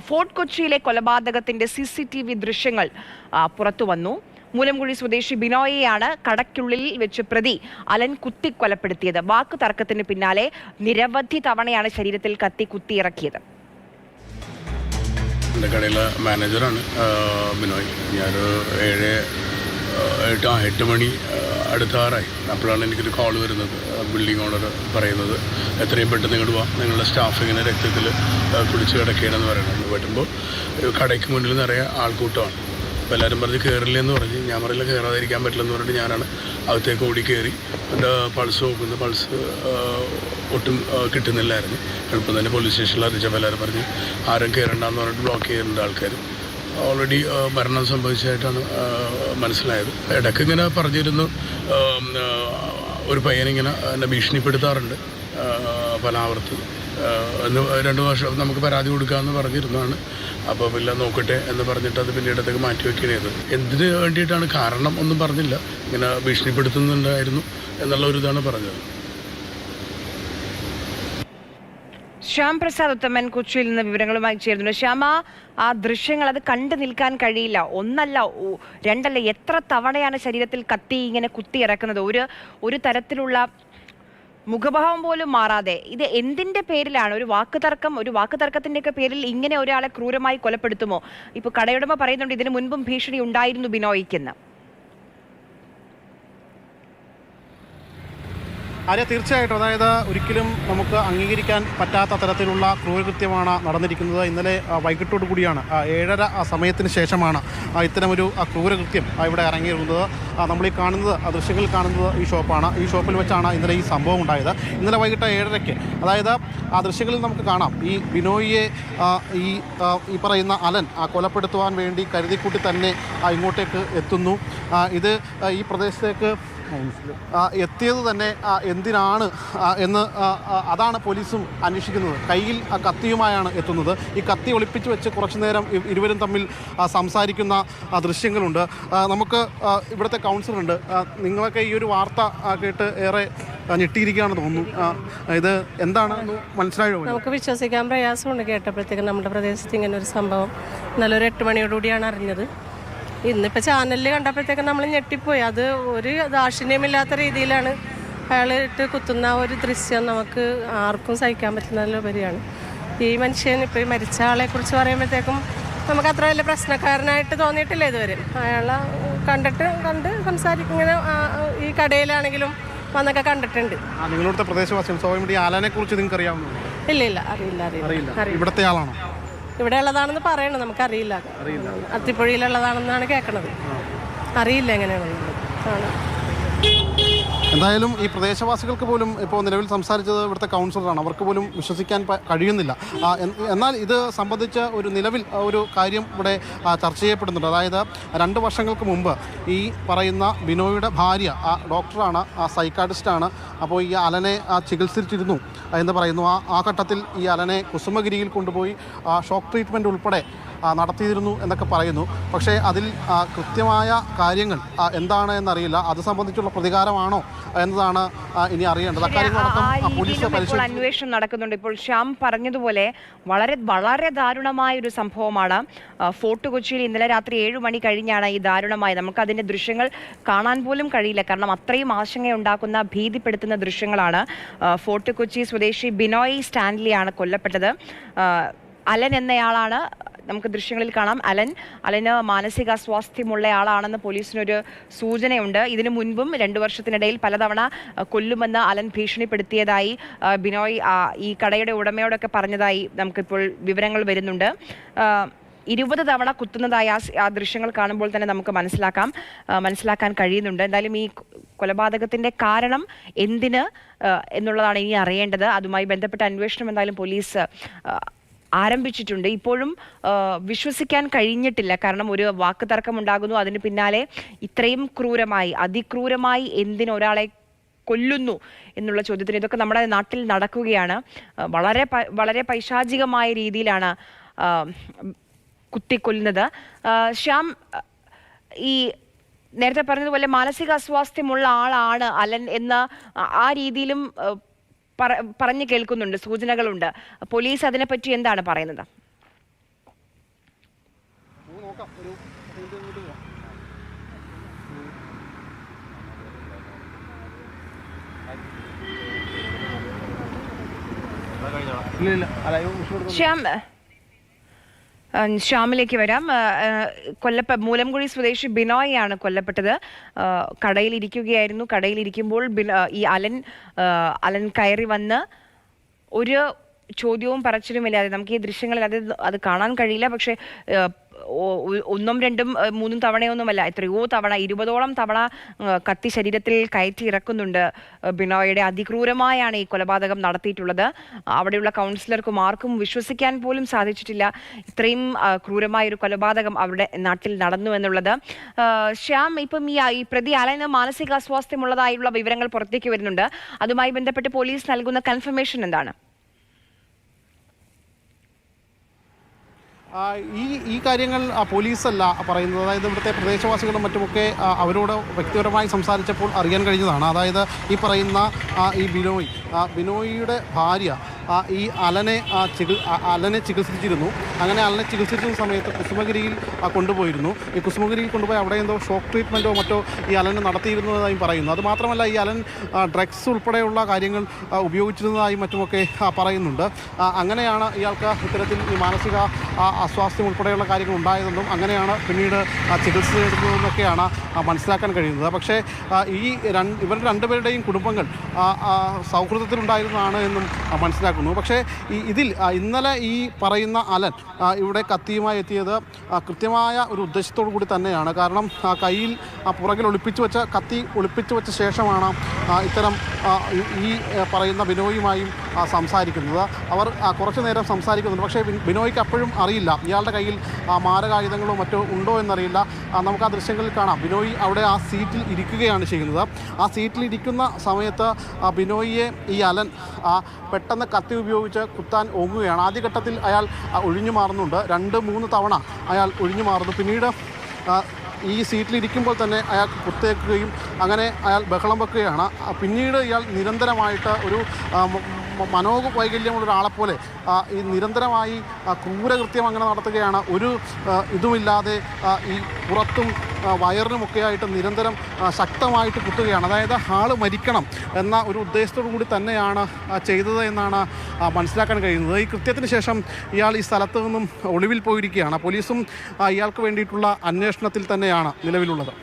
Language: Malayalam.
ഫോർട്ട് കൊച്ചിയിലെ കൊലപാതകത്തിന്റെ CCTV ദൃശ്യങ്ങൾ പുറത്തുവന്നു. മൂലംകുഴി സ്വദേശി ബിനോയിയെയാണ് കടയ്ക്കുള്ളിൽ വെച്ച് പ്രതി അലൻ കുത്തിക്കൊലപ്പെടുത്തിയത്. വാക്കു തർക്കത്തിന് പിന്നാലെ നിരവധി തവണയാണ് ശരീരത്തിൽ കത്തി കുത്തിയിറക്കിയത്. എൻ്റെ കടയിലെ മാനേജറാണ് ബിനോയ്. ഞാനൊരു 8 മണി അടുത്താറായി. അപ്പോഴാണ് എനിക്കൊരു കോൾ വരുന്നത്. ബിൽഡിംഗ് ഓണർ പറയുന്നത് എത്രയും പെട്ടെന്ന് ഇങ്ങോട്ട് പോവാം, നിങ്ങളുടെ സ്റ്റാഫ് ഇങ്ങനെ രക്തത്തിൽ കുടിച്ച് കിടക്കുകയാണെന്ന് പറയുന്നത്. വരുമ്പോൾ കടയ്ക്ക് മുന്നിൽ നിറയെ ആൾക്കൂട്ടമാണ്. അപ്പോൾ എല്ലാവരും പറഞ്ഞ് കയറില്ലെന്ന് പറഞ്ഞ്, ഞാൻ പറയില്ല കയറാതിരിക്കാൻ പറ്റില്ലെന്ന് പറഞ്ഞിട്ട് ഞാനാണ് അകത്തേക്ക് ഓടി കയറി എൻ്റെ പൾസ് നോക്കുന്നത്. പൾസ് ഒട്ടും കിട്ടുന്നില്ലായിരുന്നു. എളുപ്പം തന്നെ പോലീസ് സ്റ്റേഷനിൽ അറിയിച്ചപ്പോൾ എല്ലാവരും പറഞ്ഞ് ആരും കയറണ്ടെന്ന് പറഞ്ഞിട്ട് ബ്ലോക്ക് ചെയ്യുന്നുണ്ട് ആൾക്കാർ. ഓൾറെഡി മരണം സംഭവിച്ചതായിട്ടാണ് മനസ്സിലായത്. ഇടയ്ക്ക് ഇങ്ങനെ പറഞ്ഞിരുന്നു, ഒരു പയ്യനിങ്ങനെ എന്നെ ഭീഷണിപ്പെടുത്താറുണ്ട് പലാവർത്തി എന്ന് 2 വർഷം നമുക്ക് പരാതി കൊടുക്കാമെന്ന് പറഞ്ഞിരുന്നതാണ്. അപ്പോൾ പിന്നെ നോക്കട്ടെ എന്ന് പറഞ്ഞിട്ട് അത് പിന്നീടത്തേക്ക് മാറ്റി വയ്ക്കണത്. എന്തിന് വേണ്ടിയിട്ടാണ് കാരണം ഒന്നും പറഞ്ഞില്ല. ഇങ്ങനെ ഭീഷണിപ്പെടുത്തുന്നുണ്ടായിരുന്നു എന്നുള്ള ഒരു ഇതാണ് പറഞ്ഞത്. ശ്യാം പ്രസാദ് ഉത്തമൻ കൊച്ചിയിൽ നിന്ന് വിവരങ്ങളുമായി ചേരുന്നു. ശ്യാമ, ആ ദൃശ്യങ്ങൾ അത് കണ്ടു നിൽക്കാൻ കഴിയില്ല. ഒന്നല്ല, രണ്ടല്ല, എത്ര തവണയാണ് ശരീരത്തിൽ കത്തി ഇങ്ങനെ കുത്തിയിറക്കുന്നത്? ഒരു തരത്തിലുള്ള മുഖഭാവം പോലും മാറാതെ. ഇത് എന്തിന്റെ പേരിലാണ്? ഒരു വാക്ക് തർക്കത്തിന്റെ ഒക്കെ പേരിൽ ഇങ്ങനെ ഒരാളെ ക്രൂരമായി കൊലപ്പെടുത്തുമോ? ഇപ്പൊ കടയുടമ പറയുന്നുണ്ട് ഇതിനു മുൻപും ഭീഷണി ഉണ്ടായിരുന്നു ബിനോയ്ക്കെന്ന്. തീർച്ചയായിട്ടും. അതായത് ഒരിക്കലും നമുക്ക് അംഗീകരിക്കാൻ പറ്റാത്ത തരത്തിലുള്ള ക്രൂരകൃത്യമാണ് നടന്നിരിക്കുന്നത്. ഇന്നലെ വൈകിട്ടോടു കൂടിയാണ് 7:30 സമയത്തിന് ശേഷമാണ് ഇത്തരമൊരു ക്രൂരകൃത്യം ഇവിടെ ഇറങ്ങിയിരുന്നത്. നമ്മൾ ഈ കാണുന്നത്, ദൃശ്യങ്ങളിൽ കാണുന്നത് ഈ ഷോപ്പാണ്. ഈ ഷോപ്പിൽ വെച്ചാണ് ഇന്നലെ ഈ സംഭവം ഉണ്ടായത്. ഇന്നലെ വൈകിട്ട് 7:30-ക്ക്. അതായത് ആ ദൃശ്യങ്ങളിൽ നമുക്ക് കാണാം ഈ ബിനോയിയെ ഈ പറയുന്ന അലൻ കൊലപ്പെടുത്തുവാൻ വേണ്ടി കരുതിക്കൂട്ടി തന്നെ ഇങ്ങോട്ടേക്ക് എത്തുന്നു. ഇത് ഈ പ്രദേശത്തേക്ക് എത്തിയത് തന്നെ എന്തിനാണ് എന്ന് അതാണ് പോലീസും അന്വേഷിക്കുന്നത്. കയ്യിൽ കത്തിയുമായാണ് എത്തുന്നത്. ഈ കത്തി ഒളിപ്പിച്ച് വെച്ച് കുറച്ചു നേരം ഇരുവരും തമ്മിൽ സംസാരിക്കുന്ന ദൃശ്യങ്ങളുണ്ട്. നമുക്ക് ഇവിടുത്തെ കൗൺസിലറുണ്ട്. നിങ്ങളൊക്കെ ഈ ഒരു വാർത്ത കേട്ട് ഏറെ ഞെട്ടിയിരിക്കുകയാണെന്ന് തോന്നുന്നു. ഇത് എന്താണ് മനസ്സിലായോ? നമുക്ക് വിശ്വസിക്കാൻ പ്രയാസമുണ്ട്. കേട്ടപ്പോഴത്തേക്കും നമ്മുടെ പ്രദേശത്ത് ഇങ്ങനെ ഒരു സംഭവം നല്ലൊരു 8 മണിയോടുകൂടിയാണ് അറിഞ്ഞത്. ഇന്നിപ്പോൾ ചാനലിൽ കണ്ടപ്പോഴത്തേക്കും നമ്മൾ ഞെട്ടിപ്പോയി. അത് ഒരു ദാക്ഷിണ്യമില്ലാത്ത രീതിയിലാണ് അയാൾ ഇട്ട് കുത്തുന്ന ഒരു ദൃശ്യം നമുക്ക് ആർക്കും സഹിക്കാൻ പറ്റുന്നതിലുപരിയാണ്. ഈ മനുഷ്യൻ ഇപ്പോൾ ഈ മരിച്ച ആളെക്കുറിച്ച് പറയുമ്പോഴത്തേക്കും നമുക്ക് അത്ര വലിയ പ്രശ്നക്കാരനായിട്ട് തോന്നിയിട്ടില്ല ഇതുവരെ. അയാളെ കണ്ട് സംസാരിക്കുന്ന ഈ കടയിലാണെങ്കിലും വന്നൊക്കെ കണ്ടിട്ടുണ്ട്. നിങ്ങളുടെ പ്രദേശവാസികൾ സോഷ്യൽ ആലനെ കുറിച്ച് നിങ്ങൾക്ക് അറിയാവുന്നു? ഇല്ല, അറിയില്ല. ഇവിടുത്തെ ആളാണോ? ഇവിടെ ഉള്ളതാണെന്ന് പറയണം, നമുക്കറിയില്ല. അത്തിപ്പുഴയിലുള്ളതാണെന്നാണ് കേൾക്കണത്. അറിയില്ല എങ്ങനെയാണെന്ന്. എന്തായാലും ഈ പ്രദേശവാസികൾക്ക് പോലും ഇപ്പോൾ നിലവിൽ സംസാരിച്ചത് ഇവിടുത്തെ കൗൺസിലറാണ്. അവർക്ക് പോലും വിശ്വസിക്കാൻ കഴിയുന്നില്ല. എന്നാൽ ഇത് സംബന്ധിച്ച് നിലവിൽ ഒരു കാര്യം ഇവിടെ ചർച്ച ചെയ്യപ്പെടുന്നുണ്ട്. അതായത് 2 വർഷങ്ങൾക്ക് മുമ്പ് ഈ പറയുന്ന ബിനോയുടെ ഭാര്യ ഡോക്ടറാണ്, സൈക്കാട്രിസ്റ്റാണ്. അപ്പോൾ ഈ അലനെ ചികിത്സിച്ചിരുന്നു എന്ന് പറയുന്നു. ആ ഘട്ടത്തിൽ ഈ അലനെ കുസുമഗിരിയിൽ കൊണ്ടുപോയി ഷോക്ക് ട്രീറ്റ്മെൻറ്റ് ഉൾപ്പെടെ നടത്തിയിരുന്നു എന്നൊക്കെ പറയുന്നു. പക്ഷേ അതിൽ കൃത്യമായ കാര്യങ്ങൾ എന്താണ് എന്നറിയില്ല. അത് സംബന്ധിച്ചുള്ള പ്രതികാരമാണോ എന്നതാണ് ഇനി അറിയേണ്ടത്. അന്വേഷണം നടക്കുന്നുണ്ട്. ഇപ്പോൾ ശ്യാം പറഞ്ഞതുപോലെ വളരെ ദാരുണമായ ഒരു സംഭവമാണ്. ഫോർട്ട് കൊച്ചിയിൽ ഇന്നലെ രാത്രി 7 മണി കഴിഞ്ഞാണ് ഈ ദാരുണമായ, നമുക്ക് അതിന്റെ ദൃശ്യങ്ങൾ കാണാൻ പോലും കഴിയില്ല. കാരണം അത്രയും ആശങ്കയുണ്ടാക്കുന്ന, ഭീതിപ്പെടുത്തുന്ന ദൃശ്യങ്ങളാണ്. ഫോർട്ട് കൊച്ചി സ്വദേശി ബിനോയ് സ്റ്റാൻലിയാണ് കൊല്ലപ്പെട്ടത്. അലൻ എന്നയാളാണ്, നമുക്ക് ദൃശ്യങ്ങളിൽ കാണാം. അലന് മാനസിക അസ്വാസ്ഥ്യമുള്ള ആളാണെന്ന് പോലീസിനൊരു സൂചനയുണ്ട്. ഇതിനു മുൻപും 2 വർഷത്തിനിടയിൽ പലതവണ കൊല്ലുമെന്ന് അലൻ ഭീഷണിപ്പെടുത്തിയതായി ബിനോയ് ഈ കടയുടെ ഉടമയോടൊക്കെ പറഞ്ഞതായി നമുക്കിപ്പോൾ വിവരങ്ങൾ വരുന്നുണ്ട്. 20 തവണ കുത്തുന്നതായി ആ ദൃശ്യങ്ങൾ കാണുമ്പോൾ തന്നെ നമുക്ക് മനസ്സിലാക്കാൻ കഴിയുന്നുണ്ട്. എന്തായാലും ഈ കൊലപാതകത്തിന്റെ കാരണം എന്തിന് എന്നുള്ളതാണ് ഇനി അറിയേണ്ടത്. അതുമായി ബന്ധപ്പെട്ട അന്വേഷണം എന്തായാലും പോലീസ് ആരംഭിച്ചിട്ടുണ്ട്. ഇപ്പോഴും വിശ്വസിക്കാൻ കഴിഞ്ഞിട്ടില്ല. കാരണം ഒരു വാക്ക് തർക്കം ഉണ്ടാകുന്നു, അതിന് പിന്നാലെ ഇത്രയും അതിക്രൂരമായി എന്തിനൊരാളെ കൊല്ലുന്നു എന്നുള്ള ചോദ്യത്തിന് ഇതൊക്കെ നമ്മുടെ നാട്ടിൽ നടക്കുകയാണ്. വളരെ പൈശാചികമായ രീതിയിലാണ് കുത്തിക്കൊല്ലുന്നത്. ശ്യാം, ഈ നേരത്തെ പറഞ്ഞതുപോലെ മാനസിക അസ്വാസ്ഥ്യമുള്ള ആളാണ് അലൻ എന്ന ആ രീതിയിലും പറഞ്ഞു കേൾക്കുന്നുണ്ട്, സൂചനകളുണ്ട്. പോലീസ് അതിനെപ്പറ്റി എന്താണ് പറയുന്നത്? നോക്കാം ഒരു ഇങ്ങോട്ട് പോവാം. ഇല്ല അല്ല ശ്യാമിലേക്ക് വരാം. മൂലംകുഴി സ്വദേശി ബിനോയ് ആണ് കൊല്ലപ്പെട്ടത്. കടയിലിരിക്കുകയായിരുന്നു. കടയിലിരിക്കുമ്പോൾ ഈ അലൻ കയറി വന്ന് ഒരു ചോദ്യവും പറച്ചിലുമില്ലാതെ, നമുക്ക് ഈ ദൃശ്യങ്ങളിൽ അത് കാണാൻ കഴിയില്ല, പക്ഷേ ഒന്നും രണ്ടും മൂന്നും തവണയൊന്നുമല്ല, എത്രയോ തവണ 20ഓളം തവണ കത്തി ശരീരത്തിൽ കയറ്റി ഇറക്കുന്നുണ്ട് ബിനോയുടെ. അതിക്രൂരമായാണ് ഈ കൊലപാതകം നടത്തിയിട്ടുള്ളത്. അവിടെയുള്ള കൗൺസിലർക്കും ആർക്കും വിശ്വസിക്കാൻ പോലും സാധിച്ചിട്ടില്ല ഇത്രയും ക്രൂരമായൊരു കൊലപാതകം അവിടെ നാട്ടിൽ നടന്നു എന്നുള്ളത്. ശ്യാം, ഇപ്പം ഈ പ്രതി അലന് മാനസികാസ്വാസ്ഥ്യമുള്ളതായുള്ള വിവരങ്ങൾ പുറത്തേക്ക് വരുന്നുണ്ട്. അതുമായി ബന്ധപ്പെട്ട് പോലീസ് നൽകുന്ന കൺഫർമേഷൻ എന്താണ്? ഈ കാര്യങ്ങൾ പോലീസല്ല പറയുന്നത്. അതായത് ഇവിടുത്തെ പ്രദേശവാസികളും മറ്റുമൊക്കെ അവരോട് വ്യക്തിപരമായി സംസാരിച്ചപ്പോൾ അറിയാൻ കഴിഞ്ഞതാണ്. അതായത് ഈ പറയുന്ന ഈ ബിനോയിയുടെ ഭാര്യ ഈ അലനെ ചികിത്സിച്ചിരുന്നു. അങ്ങനെ അലനെ ചികിത്സിച്ചിരുന്ന സമയത്ത് കുസുമഗിരിയിൽ കൊണ്ടുപോയിരുന്നു. ഈ കുസുമഗിരിയിൽ കൊണ്ടുപോയി അവിടെ എന്തോ ഷോക്ക് ട്രീറ്റ്മെൻറ്റോ മറ്റോ ഈ അലന് നടത്തിയിരുന്നതായും പറയുന്നു. അതുമാത്രമല്ല, ഈ അലൻ ഡ്രഗ്സ് ഉൾപ്പെടെയുള്ള കാര്യങ്ങൾ ഉപയോഗിച്ചിരുന്നതായും മറ്റുമൊക്കെ പറയുന്നുണ്ട്. അങ്ങനെയാണ് ഇയാൾക്ക് ഇത്തരത്തിൽ ഈ മാനസിക അസ്വാസ്ഥ്യം ഉൾപ്പെടെയുള്ള കാര്യങ്ങൾ ഉണ്ടായതെന്നും അങ്ങനെയാണ് പിന്നീട് ചികിത്സ തേടുന്നതെന്നൊക്കെയാണ് മനസ്സിലാക്കാൻ കഴിയുന്നത്. പക്ഷേ ഇവരുടെ രണ്ടുപേരുടെയും കുടുംബങ്ങൾ സൗഹൃദത്തിലുണ്ടായിരുന്നതാണ് എന്നും മനസ്സിലാക്കുന്നു. പക്ഷേ ഇതിൽ ഇന്നലെ ഈ പറയുന്ന അലൻ ഇവിടെ കത്തിയുമായി എത്തിയത് കൃത്യമായ ഒരു ഉദ്ദേശത്തോടു കൂടി തന്നെയാണ്. കാരണം കയ്യിൽ പുറകിൽ കത്തി ഒളിപ്പിച്ചു വെച്ച ശേഷമാണ് ഇത്തരം ഈ പറയുന്ന ബിനോയുമായും സംസാരിക്കുന്നത്. അവർ കുറച്ചു നേരം സംസാരിക്കുന്നുണ്ട്. പക്ഷേ ബിനോയ്ക്ക് അപ്പോഴും അറിയില്ല ഇയാളുടെ കയ്യിൽ മാരകായുധങ്ങളോ മറ്റോ ഉണ്ടോ എന്നറിയില്ല. നമുക്ക് ആ ദൃശ്യങ്ങളിൽ കാണാം. ബിനോയ് അവിടെ ആ സീറ്റിൽ ഇരിക്കുകയാണ് ചെയ്യുന്നത്. ആ സീറ്റിൽ ഇരിക്കുന്ന സമയത്ത് ബിനോയിയെ ഈ അലൻ പെട്ടെന്ന് കത്തി ഉപയോഗിച്ച് കുത്താൻ ഓങ്ങുകയാണ്. ആദ്യഘട്ടത്തിൽ അയാൾ ഒഴിഞ്ഞു മാറുന്നുണ്ട്. 2-3 തവണ അയാൾ ഒഴിഞ്ഞു മാറുന്നു. പിന്നീട് ഈ സീറ്റിലിരിക്കുമ്പോൾ തന്നെ അയാൾ കുത്തേക്കുകയും അങ്ങനെ അയാൾ ബഹളം വെക്കുകയാണ്. പിന്നീട് ഇയാൾ നിരന്തരമായിട്ട് ഒരു മനോവൈകല്യമുള്ള ഒരാളെപ്പോലെ ഈ നിരന്തരമായി ക്രൂരകൃത്യം അങ്ങനെ നടത്തുകയാണ്. ഒരു ഇതുമില്ലാതെ ഈ പുറത്തും വയറിനുമൊക്കെയായിട്ട് നിരന്തരം ശക്തമായിട്ട് കുത്തുകയാണ്. അതായത് ആൾ മരിക്കണം എന്ന ഒരു ഉദ്ദേശത്തോടു കൂടി തന്നെയാണ് ചെയ്തത് എന്നാണ് മനസ്സിലാക്കാൻ കഴിയുന്നത്. ഈ കൃത്യത്തിന് ശേഷം ഇയാൾ ഈ സ്ഥലത്ത് നിന്നും ഒളിവിൽ പോയിരിക്കുകയാണ്. പോലീസും ഇയാൾക്ക് വേണ്ടിയിട്ടുള്ള അന്വേഷണത്തിൽ തന്നെയാണ് നിലവിലുള്ളത്.